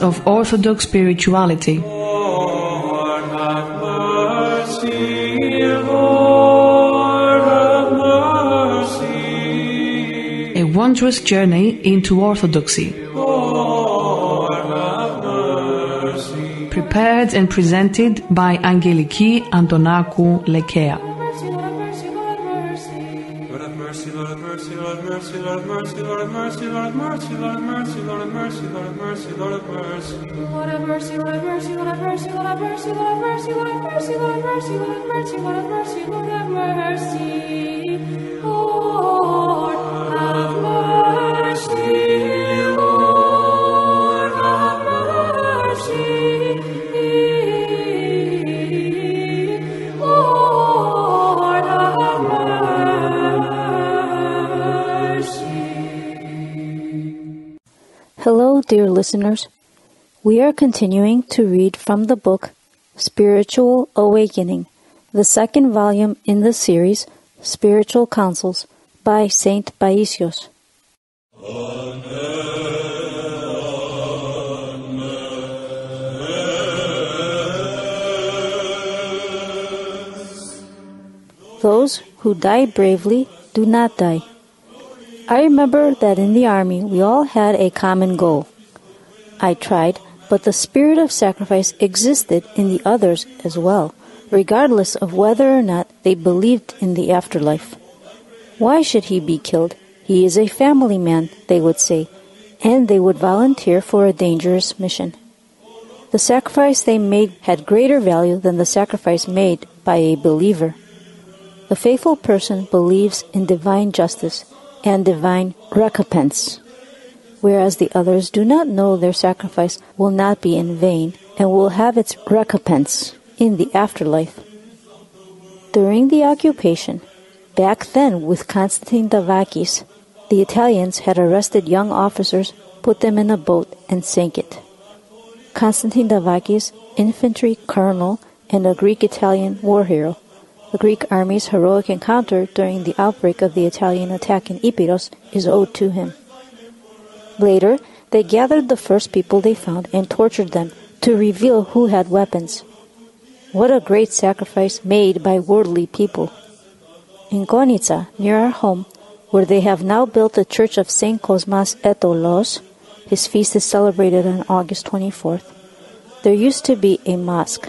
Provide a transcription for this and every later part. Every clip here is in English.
of Orthodox spirituality. Lord, have mercy, Lord, have mercy. A wondrous journey into Orthodoxy. Lord, have mercy. Prepared and presented by Angeliki Antonakou, Lekea. Lord have mercy, Lord have mercy, Lord have mercy, Lord have mercy, Lord have mercy, Lord have mercy, Lord have mercy, Lord have mercy. Lord have mercy, Lord have mercy, Lord have mercy, Lord have mercy, Lord have mercy, Lord have mercy, Lord have mercy, Lord have mercy, Lord have mercy. Lord have mercy, Lord have mercy. Lord have mercy. Hello, dear listeners. We are continuing to read from the book Spiritual Awakening, the second volume in the series Spiritual Counsels by Saint Paisios. Those who die bravely do not die. I remember that in the army we all had a common goal. I tried, but the spirit of sacrifice existed in the others as well, regardless of whether or not they believed in the afterlife. Why should he be killed? He is a family man, they would say, and they would volunteer for a dangerous mission. The sacrifice they made had greater value than the sacrifice made by a believer. The faithful person believes in divine justice and divine recompense, whereas the others do not know their sacrifice will not be in vain and will have its recompense in the afterlife. During the occupation, back then with Constantine Davakis, the Italians had arrested young officers, put them in a boat, and sank it. Constantine Davakis, infantry colonel and a Greek-Italian war hero, the Greek army's heroic encounter during the outbreak of the Italian attack in Epirus is owed to him. Later, they gathered the first people they found and tortured them to reveal who had weapons. What a great sacrifice made by worldly people. In Konitsa, near our home, where they have now built the church of St. Cosmas Etolos, his feast is celebrated on August 24th, there used to be a mosque.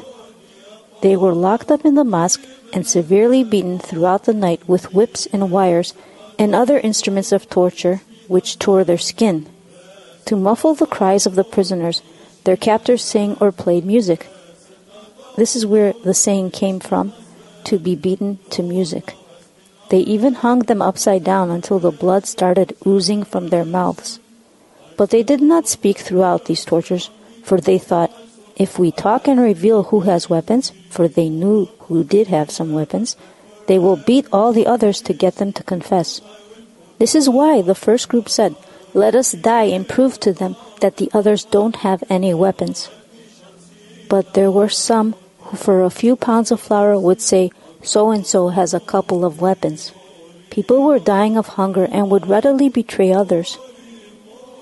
They were locked up in the mosque and severely beaten throughout the night with whips and wires and other instruments of torture which tore their skin. To muffle the cries of the prisoners, their captors sang or played music. This is where the saying came from, to be beaten to music. They even hung them upside down until the blood started oozing from their mouths. But they did not speak throughout these tortures, for they thought, if we talk and reveal who has weapons, for they knew who did have some weapons, they will beat all the others to get them to confess. This is why the first group said, let us die and prove to them that the others don't have any weapons. But there were some who for a few pounds of flour would say, so-and-so has a couple of weapons. People were dying of hunger and would readily betray others.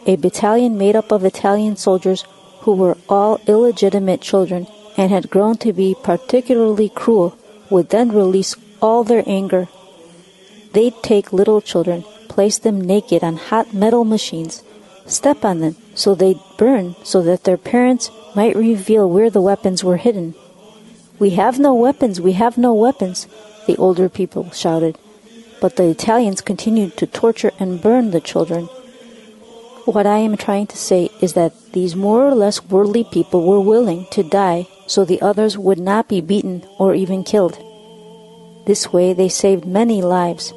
A battalion made up of Italian soldiers who were all illegitimate children and had grown to be particularly cruel would then release all their anger. They'd take little children, place them naked on hot metal machines, step on them so they'd burn so that their parents might reveal where the weapons were hidden. We have no weapons, we have no weapons, the older people shouted. But the Italians continued to torture and burn the children. What I am trying to say is that these more or less worldly people were willing to die so the others would not be beaten or even killed. This way they saved many lives.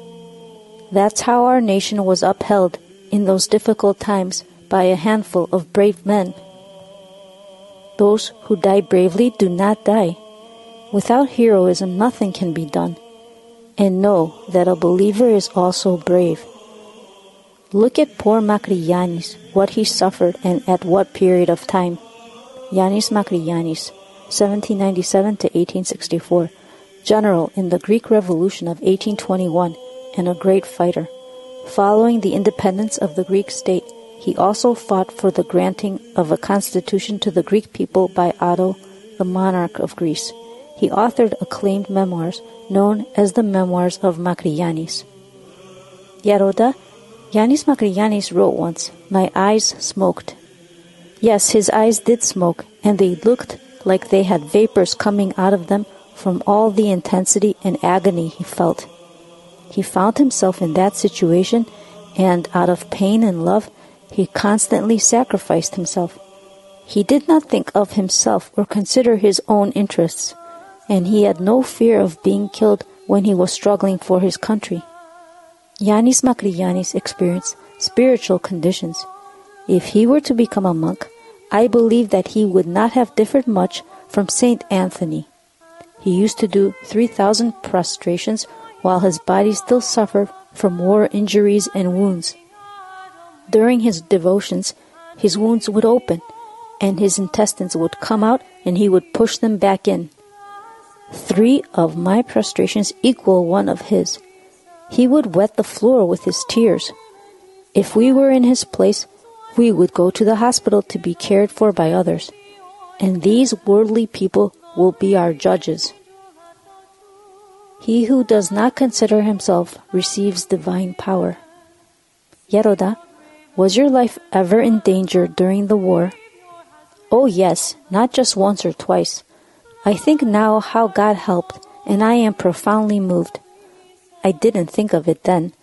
That's how our nation was upheld in those difficult times by a handful of brave men. Those who die bravely do not die. Without heroism, nothing can be done. And know that a believer is also brave. Look at poor Makriyanis, what he suffered and at what period of time. Yanis Makriyanis, 1797 to 1864, general in the Greek Revolution of 1821 and a great fighter. Following the independence of the Greek state, He also fought for the granting of a constitution to the Greek people by Otto, the monarch of Greece. He authored acclaimed memoirs known as the Memoirs of Makrianis. Yaroda, Yanis Makrianis wrote once, "My eyes smoked." Yes, his eyes did smoke, and they looked like they had vapors coming out of them from all the intensity and agony he felt. He found himself in that situation, and out of pain and love, he constantly sacrificed himself. He did not think of himself or consider his own interests, and he had no fear of being killed when he was struggling for his country. Yanis Makrianis experienced spiritual conditions. If he were to become a monk, I believe that he would not have differed much from Saint Anthony. He used to do 3,000 prostrations while his body still suffered from war injuries and wounds. During his devotions, his wounds would open, and his intestines would come out, and he would push them back in. 3 of my prostrations equal one of his. He would wet the floor with his tears. If we were in his place, we would go to the hospital to be cared for by others, and these worldly people will be our judges. He who does not consider himself receives divine power. Yaroda, was your life ever in danger during the war? Oh yes, not just once or twice. I think now how God helped, and I am profoundly moved. I didn't think of it then.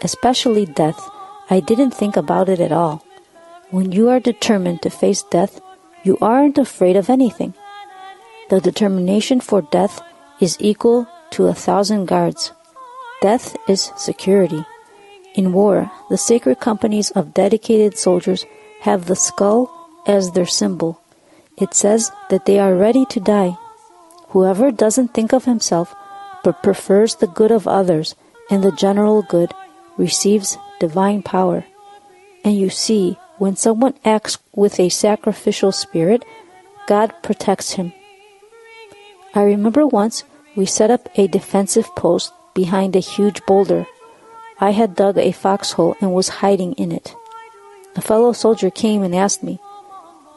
Especially death. I didn't think about it at all. When you are determined to face death, you aren't afraid of anything. The determination for death is equal to 1,000 guards. Death is security. In war, the sacred companies of dedicated soldiers have the skull as their symbol. It says that they are ready to die. Whoever doesn't think of himself, but prefers the good of others and the general good, receives divine power. And you see, when someone acts with a sacrificial spirit, God protects him. I remember once we set up a defensive post behind a huge boulder. I had dug a foxhole and was hiding in it. A fellow soldier came and asked me,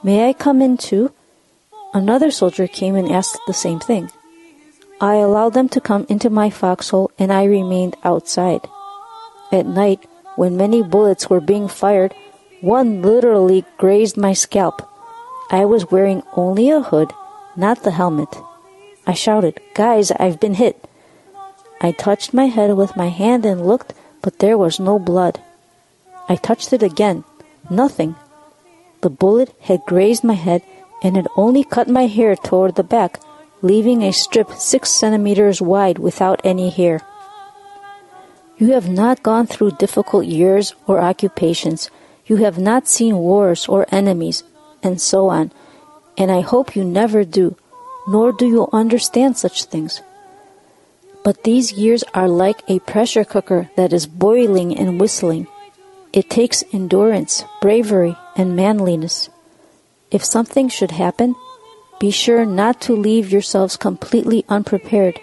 "May I come in too?" Another soldier came and asked the same thing. I allowed them to come into my foxhole, and I remained outside. At night, when many bullets were being fired, one literally grazed my scalp. I was wearing only a hood, not the helmet. I shouted, "Guys, I've been hit." I touched my head with my hand and looked, but there was no blood. I touched it again. Nothing. The bullet had grazed my head and had only cut my hair toward the back, leaving a strip 6 centimeters wide without any hair. You have not gone through difficult years or occupations. You have not seen wars or enemies, and so on, and I hope you never do, nor do you understand such things. But these years are like a pressure cooker that is boiling and whistling. It takes endurance, bravery, and manliness. If something should happen, be sure not to leave yourselves completely unprepared.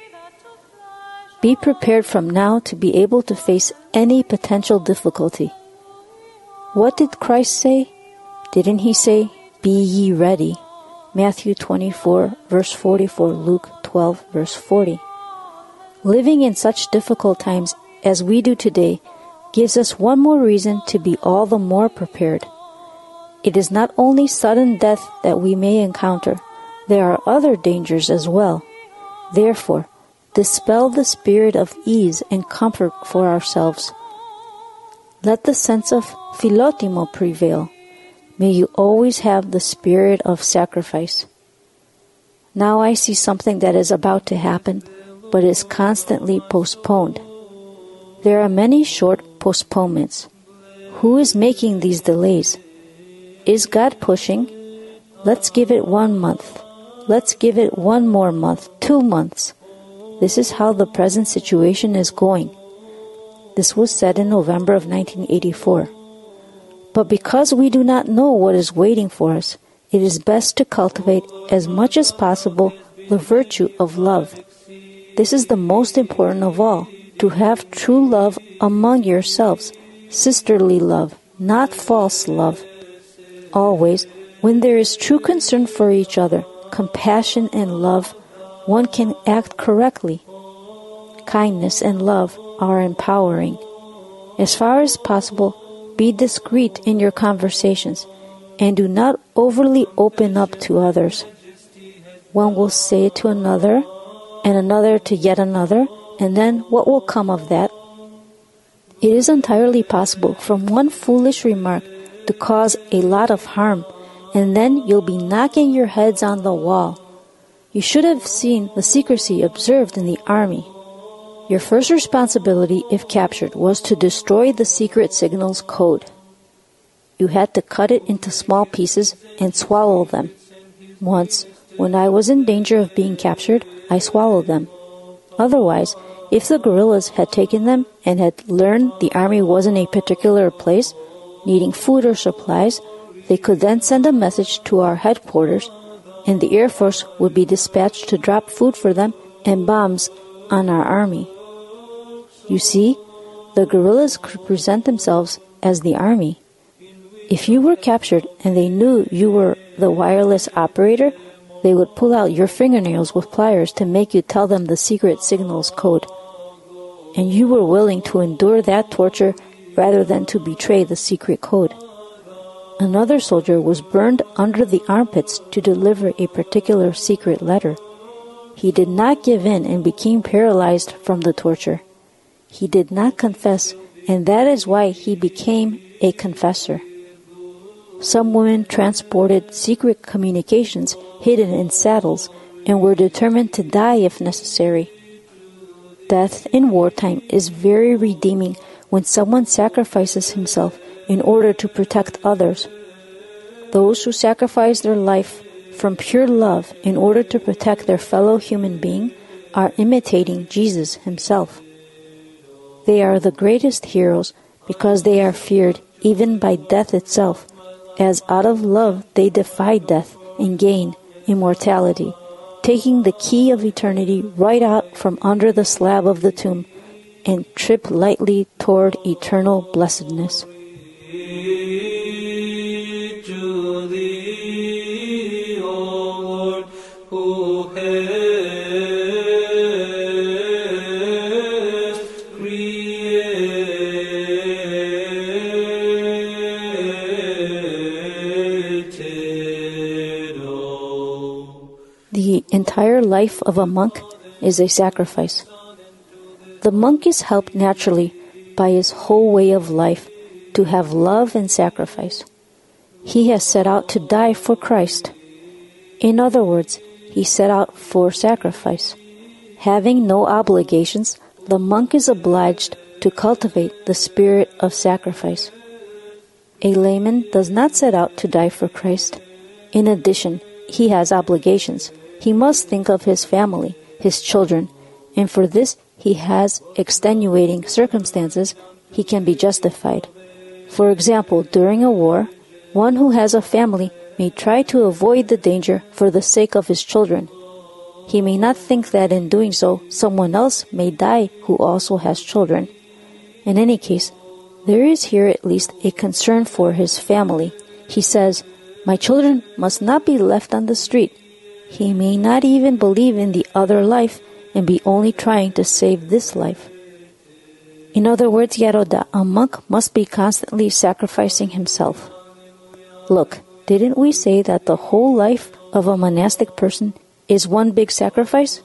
Be prepared from now to be able to face any potential difficulty. What did Christ say? Didn't he say, "Be ye ready"? Matthew 24, verse 44, Luke 12, verse 40. Living in such difficult times as we do today gives us one more reason to be all the more prepared. It is not only sudden death that we may encounter, there are other dangers as well. Therefore, dispel the spirit of ease and comfort for ourselves. Let the sense of philotimo prevail. May you always have the spirit of sacrifice. Now I see something that is about to happen, but is constantly postponed. There are many short postponements. Who is making these delays? Is God pushing? Let's give it 1 month. Let's give it 1 more month, 2 months. This is how the present situation is going. This was said in November of 1984. But because we do not know what is waiting for us, it is best to cultivate as much as possible the virtue of love. This is the most important of all, to have true love among yourselves, sisterly love, not false love. Always, when there is true concern for each other, compassion and love, one can act correctly. Kindness and love are empowering. As far as possible, be discreet in your conversations and do not overly open up to others. One will say to another, and another to yet another, and then what will come of that? It is entirely possible from one foolish remark to cause a lot of harm, and then you'll be knocking your heads on the wall. You should have seen the secrecy observed in the army. Your first responsibility, if captured, was to destroy the secret signals code. You had to cut it into small pieces and swallow them. Once, when I was in danger of being captured, I swallowed them. Otherwise, if the guerrillas had taken them and had learned the army was in a particular place, needing food or supplies, they could then send a message to our headquarters, and the Air Force would be dispatched to drop food for them and bombs on our army. You see, the guerrillas could present themselves as the army. If you were captured and they knew you were the wireless operator, they would pull out your fingernails with pliers to make you tell them the secret signals code. And you were willing to endure that torture rather than to betray the secret code. Another soldier was burned under the armpits to deliver a particular secret letter. He did not give in and became paralyzed from the torture. He did not confess, and that is why he became a confessor. Some women transported secret communications hidden in saddles and were determined to die if necessary. Death in wartime is very redeeming when someone sacrifices himself in order to protect others. Those who sacrifice their life from pure love in order to protect their fellow human being are imitating Jesus himself. They are the greatest heroes because they are feared even by death itself, as out of love they defy death and gain immortality, taking the key of eternity right out from under the slab of the tomb and trip lightly toward eternal blessedness. To thee, O Lord, who hast created all. The entire life of a monk is a sacrifice. The monk is helped naturally by his whole way of life to have love and sacrifice. He has set out to die for Christ. In other words, he set out for sacrifice. Having no obligations, the monk is obliged to cultivate the spirit of sacrifice. A layman does not set out to die for Christ. In addition, he has obligations. He must think of his family, his children, and for this he has extenuating circumstances. He can be justified. For example, during a war, one who has a family may try to avoid the danger for the sake of his children. He may not think that in doing so, someone else may die who also has children. In any case, there is here at least a concern for his family. He says, "My children must not be left on the street." He may not even believe in the other life and be only trying to save this life. In other words, Yaroda, a monk must be constantly sacrificing himself. Look, didn't we say that the whole life of a monastic person is one big sacrifice?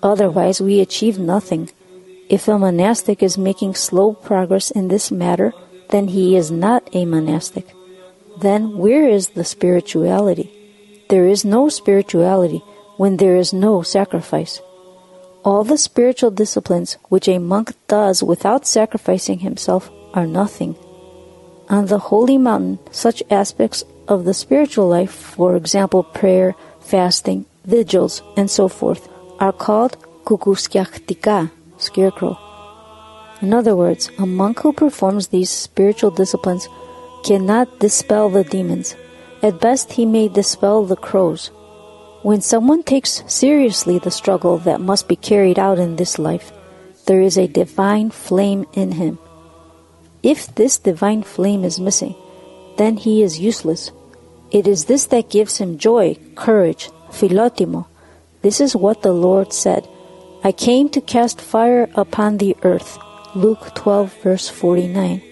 Otherwise, we achieve nothing. If a monastic is making slow progress in this matter, then he is not a monastic. Then where is the spirituality? There is no spirituality when there is no sacrifice. All the spiritual disciplines which a monk does without sacrificing himself are nothing. On the holy mountain, such aspects of the spiritual life, for example, prayer, fasting, vigils, and so forth, are called kukuskiaktika, scarecrow. In other words, a monk who performs these spiritual disciplines cannot dispel the demons. At best, he may dispel the crows. When someone takes seriously the struggle that must be carried out in this life, there is a divine flame in him. If this divine flame is missing, then he is useless. It is this that gives him joy, courage, philotimo. This is what the Lord said, I came to cast fire upon the earth. Luke 12, verse 49.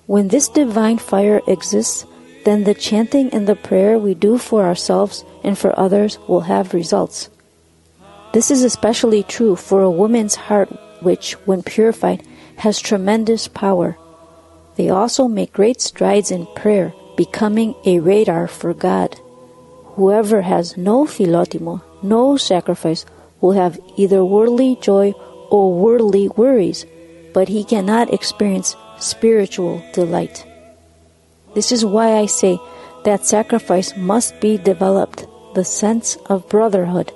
When this divine fire exists, then the chanting and the prayer we do for ourselves and for others will have results. This is especially true for a woman's heart, which, when purified, has tremendous power. They also make great strides in prayer, becoming a radar for God. Whoever has no philotimo, no sacrifice, will have either worldly joy or worldly worries, but he cannot experience spiritual delight. This is why I say that sacrifice must be developed, the sense of brotherhood.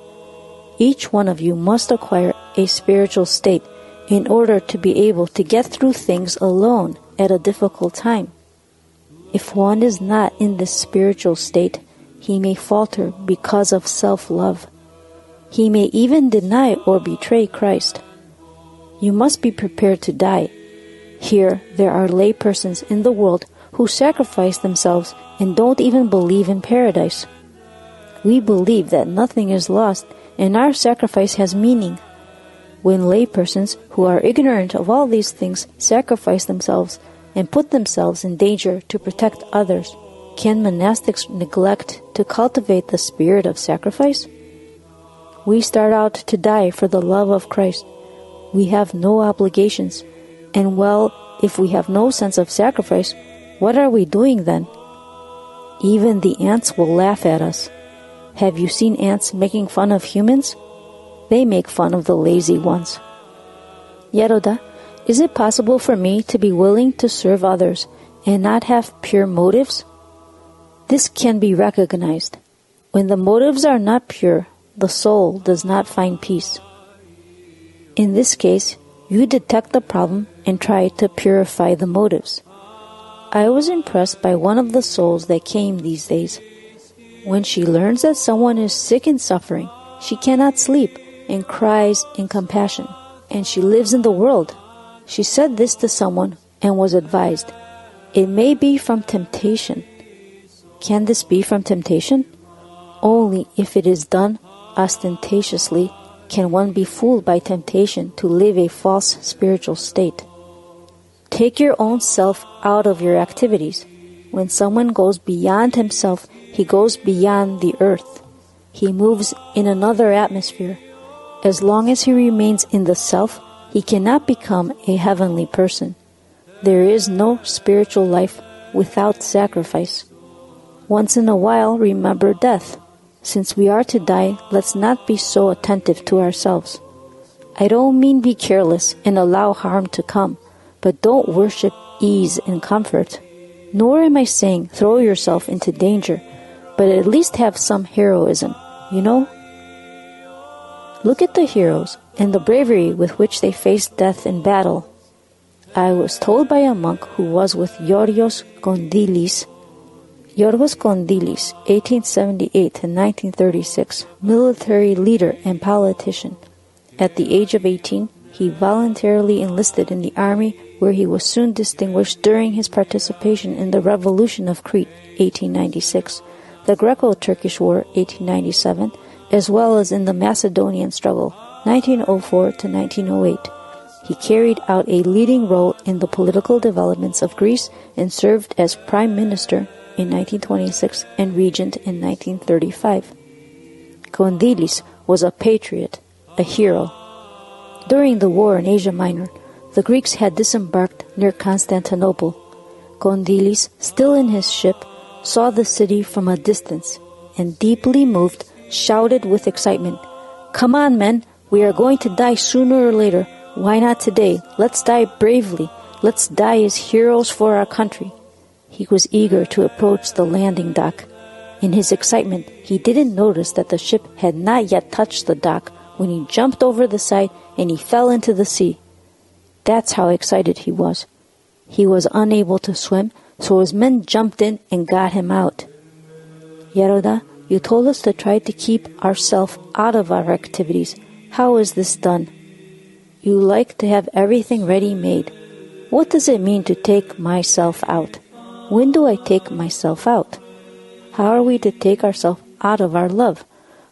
Each one of you must acquire a spiritual state in order to be able to get through things alone at a difficult time. If one is not in this spiritual state, he may falter because of self-love. He may even deny or betray Christ. You must be prepared to die. Here, there are laypersons in the world who sacrifice themselves and don't even believe in paradise. We believe that nothing is lost and our sacrifice has meaning. When laypersons who are ignorant of all these things sacrifice themselves and put themselves in danger to protect others, can monastics neglect to cultivate the spirit of sacrifice? We start out to die for the love of Christ. We have no obligations, and if we have no sense of sacrifice, what are we doing then? Even the ants will laugh at us. Have you seen ants making fun of humans? They make fun of the lazy ones. Yeroda, is it possible for me to be willing to serve others and not have pure motives? This can be recognized. When the motives are not pure, the soul does not find peace. In this case, you detect the problem and try to purify the motives. I was impressed by one of the souls that came these days. When she learns that someone is sick and suffering, she cannot sleep and cries in compassion, and she lives in the world. She said this to someone and was advised, it may be from temptation. Can this be from temptation? Only if it is done ostentatiously can one be fooled by temptation to live a false spiritual state. Take your own self out of your activities. When someone goes beyond himself, he goes beyond the earth. He moves in another atmosphere. As long as he remains in the self, he cannot become a heavenly person. There is no spiritual life without sacrifice. Once in a while, remember death. Since we are to die, let's not be so attentive to ourselves. I don't mean be careless and allow harm to come, but don't worship ease and comfort. Nor am I saying throw yourself into danger, but at least have some heroism, you know? Look at the heroes and the bravery with which they faced death in battle. I was told by a monk who was with Yorgos Kondilis, 1878 to 1936, military leader and politician. At the age of 18, he voluntarily enlisted in the army, where he was soon distinguished during his participation in the Revolution of Crete, 1896, the Greco-Turkish War, 1897, as well as in the Macedonian struggle, 1904 to 1908. He carried out a leading role in the political developments of Greece and served as Prime Minister in 1926 and Regent in 1935. Kondilis was a patriot, a hero. During the war in Asia Minor, the Greeks had disembarked near Constantinople. Kondilis, still in his ship, saw the city from a distance and, deeply moved, shouted with excitement, "Come on, men, we are going to die sooner or later. Why not today? Let's die bravely. Let's die as heroes for our country." He was eager to approach the landing dock. In his excitement, he didn't notice that the ship had not yet touched the dock when he jumped over the side and he fell into the sea. That's how excited he was. He was unable to swim, so his men jumped in and got him out. Yeroda, you told us to try to keep ourselves out of our activities. How is this done? You like to have everything ready-made. What does it mean to take myself out? When do I take myself out? How are we to take ourselves out of our love?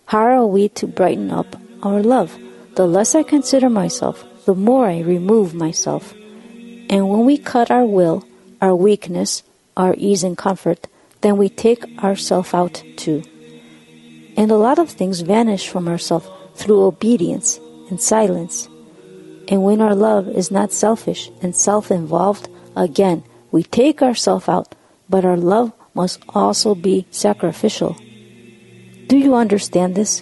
How are we to brighten up our love? The less I consider myself, the more I remove myself. And when we cut our will, our weakness, our ease and comfort, then we take ourselves out too. And a lot of things vanish from ourselves through obedience and silence. And when our love is not selfish and self-involved, again, we take ourselves out, but our love must also be sacrificial. Do you understand this?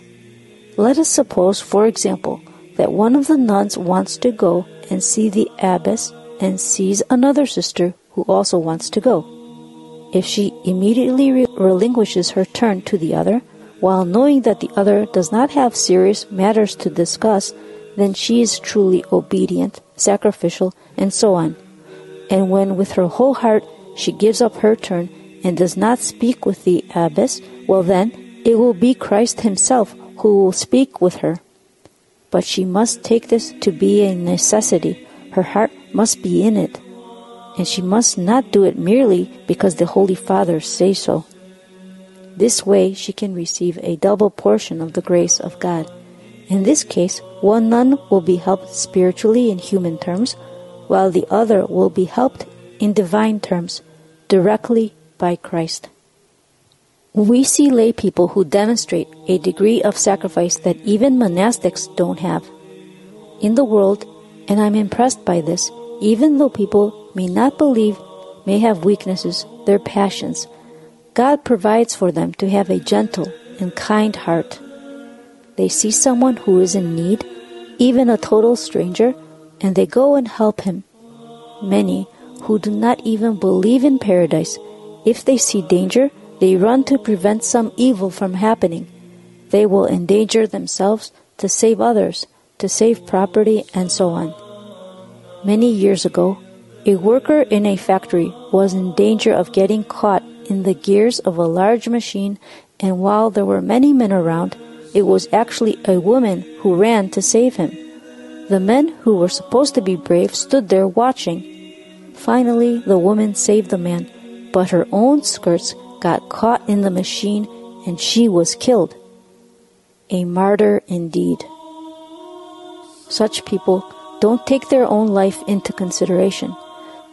Let us suppose, for example, that one of the nuns wants to go and see the abbess and sees another sister who also wants to go. If she immediately relinquishes her turn to the other, while knowing that the other does not have serious matters to discuss, then she is truly obedient, sacrificial, and so on. And when with her whole heart she gives up her turn and does not speak with the abbess, well then, it will be Christ himself who will speak with her. But she must take this to be a necessity. Her heart must be in it. And she must not do it merely because the Holy Father says so. This way she can receive a double portion of the grace of God. In this case, one nun will be helped spiritually in human terms, while the other will be helped in divine terms, directly by Christ. We see lay people who demonstrate a degree of sacrifice that even monastics don't have. In the world, and I'm impressed by this, even though people may not believe, may have weaknesses, their passions, God provides for them to have a gentle and kind heart. They see someone who is in need, even a total stranger, and they go and help him. Many who do not even believe in paradise, if they see danger, they run to prevent some evil from happening. They will endanger themselves to save others, to save property, and so on. Many years ago, a worker in a factory was in danger of getting caught in the gears of a large machine, and while there were many men around, it was actually a woman who ran to save him. The men who were supposed to be brave stood there watching. Finally, the woman saved the man, but her own skirts got caught in the machine and she was killed. A martyr indeed. Such people don't take their own life into consideration.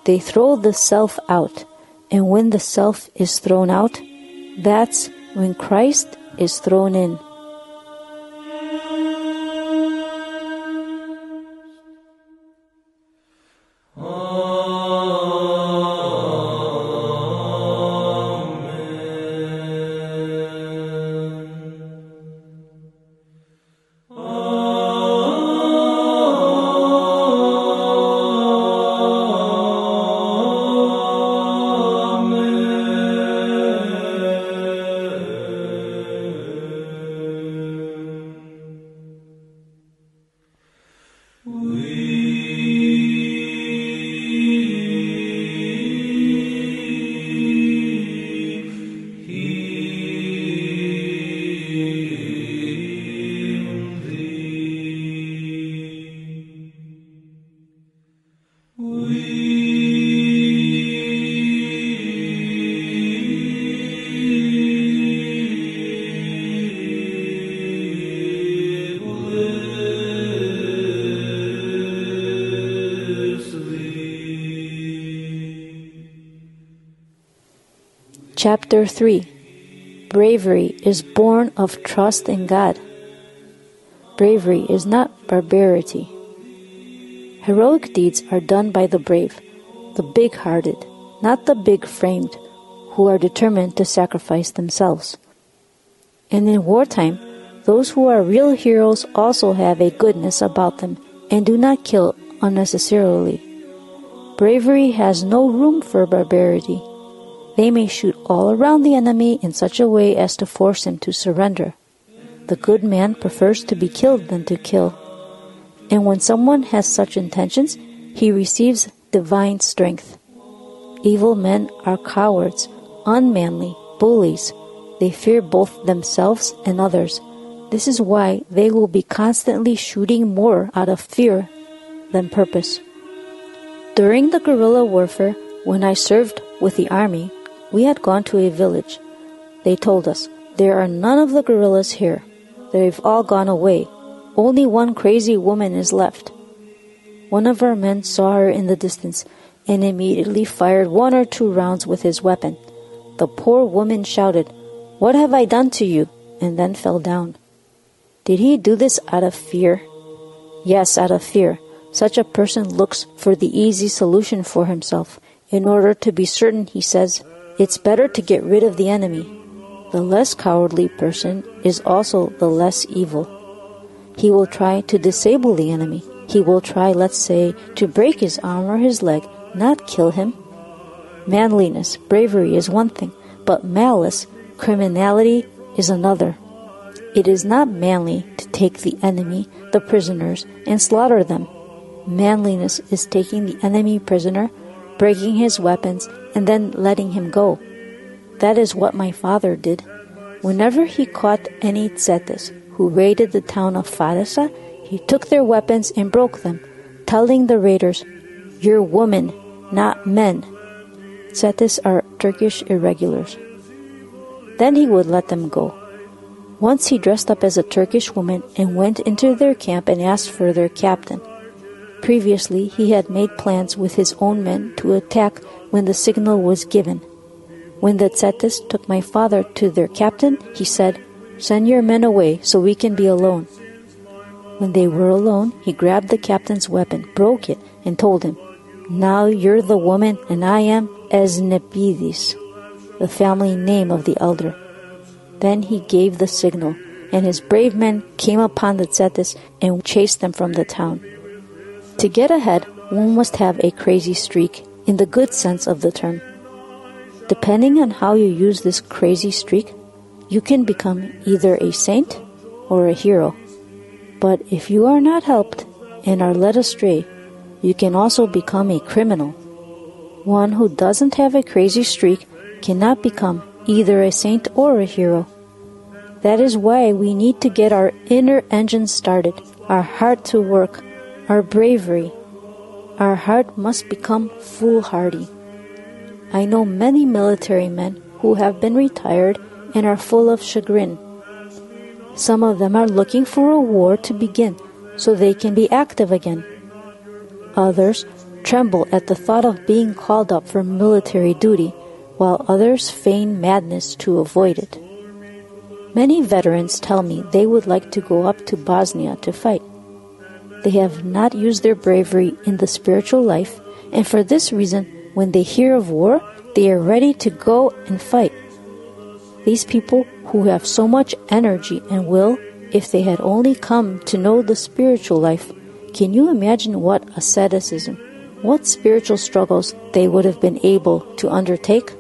They throw the self out, and when the self is thrown out, that's when Christ is thrown in. Chapter 3. Bravery is born of trust in God. Bravery is not barbarity. Heroic deeds are done by the brave, the big-hearted, not the big-framed, who are determined to sacrifice themselves. And in wartime, those who are real heroes also have a goodness about them and do not kill unnecessarily. Bravery has no room for barbarity. They may shoot all around the enemy in such a way as to force him to surrender. The good man prefers to be killed than to kill. And when someone has such intentions, he receives divine strength. Evil men are cowards, unmanly, bullies. They fear both themselves and others. This is why they will be constantly shooting more out of fear than purpose. During the guerrilla warfare, when I served with the army, we had gone to a village. They told us, "There are none of the guerrillas here. They've all gone away. Only one crazy woman is left." One of our men saw her in the distance and immediately fired 1 or 2 rounds with his weapon. The poor woman shouted, "What have I done to you?" and then fell down. Did he do this out of fear? Yes, out of fear. Such a person looks for the easy solution for himself. In order to be certain, he says, "It's better to get rid of the enemy." The less cowardly person is also the less evil. He will try to disable the enemy. He will try, let's say, to break his arm or his leg, not kill him. Manliness, bravery is one thing, but malice, criminality is another. It is not manly to take the enemy, the prisoners, and slaughter them. Manliness is taking the enemy prisoner, breaking his weapons, and then letting him go. That is what my father did. Whenever he caught any tzetes who raided the town of Farisa, he took their weapons and broke them, telling the raiders, "You're women, not men." Tzetes are Turkish irregulars. Then he would let them go. Once he dressed up as a Turkish woman and went into their camp and asked for their captain. Previously, he had made plans with his own men to attack when the signal was given. When the tzetes took my father to their captain, he said, "Send your men away so we can be alone." When they were alone, he grabbed the captain's weapon, broke it, and told him, "Now you're the woman and I am Esnepidis," the family name of the elder. Then he gave the signal, and his brave men came upon the tzetes and chased them from the town. To get ahead, one must have a crazy streak, in the good sense of the term. Depending on how you use this crazy streak, you can become either a saint or a hero. But if you are not helped and are led astray, you can also become a criminal. One who doesn't have a crazy streak cannot become either a saint or a hero. That is why we need to get our inner engine started, our heart to work, our bravery. Our heart must become foolhardy. I know many military men who have been retired and are full of chagrin. Some of them are looking for a war to begin so they can be active again. Others tremble at the thought of being called up for military duty, while others feign madness to avoid it. Many veterans tell me they would like to go up to Bosnia to fight. They have not used their bravery in the spiritual life, and for this reason, when they hear of war, they are ready to go and fight. These people who have so much energy and will, if they had only come to know the spiritual life, can you imagine what asceticism, what spiritual struggles they would have been able to undertake?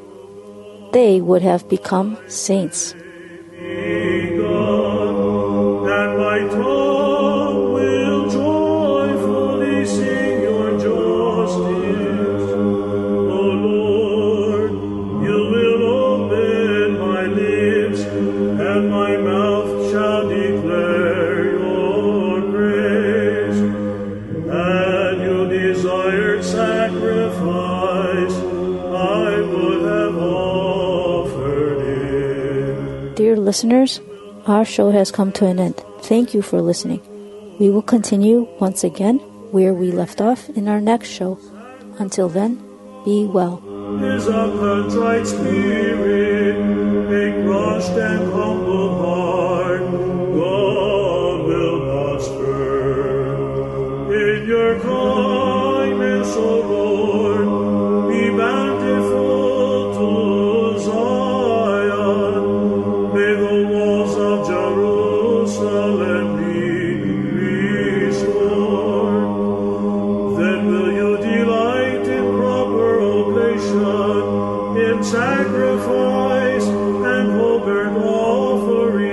They would have become saints. Dear listeners, our show has come to an end. Thank you for listening. We will continue once again where we left off in our next show. Until then, be well. Is a contrite spirit, a crushed and humble heart, God will not spurn. In your kindness, O Lord, be bountiful to Zion. May the walls of Jerusalem be restored. Then will you delight in proper oblation, in sacrifice and whole burnt offering.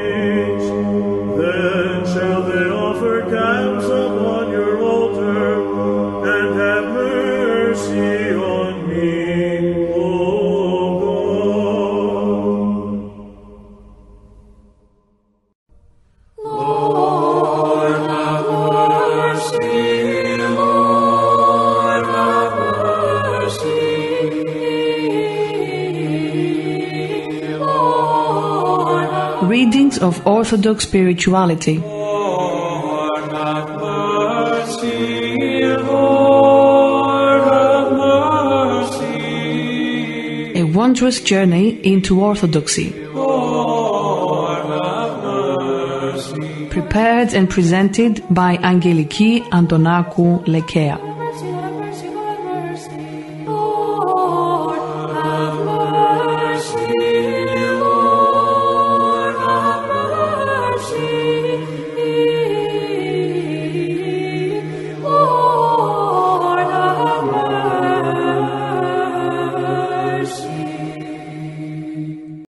Readings of Orthodox Spirituality. Lord, have mercy. Lord, have mercy. A wondrous journey into Orthodoxy. Lord, have mercy. Prepared and presented by Angeliki Antonakou, Lekea.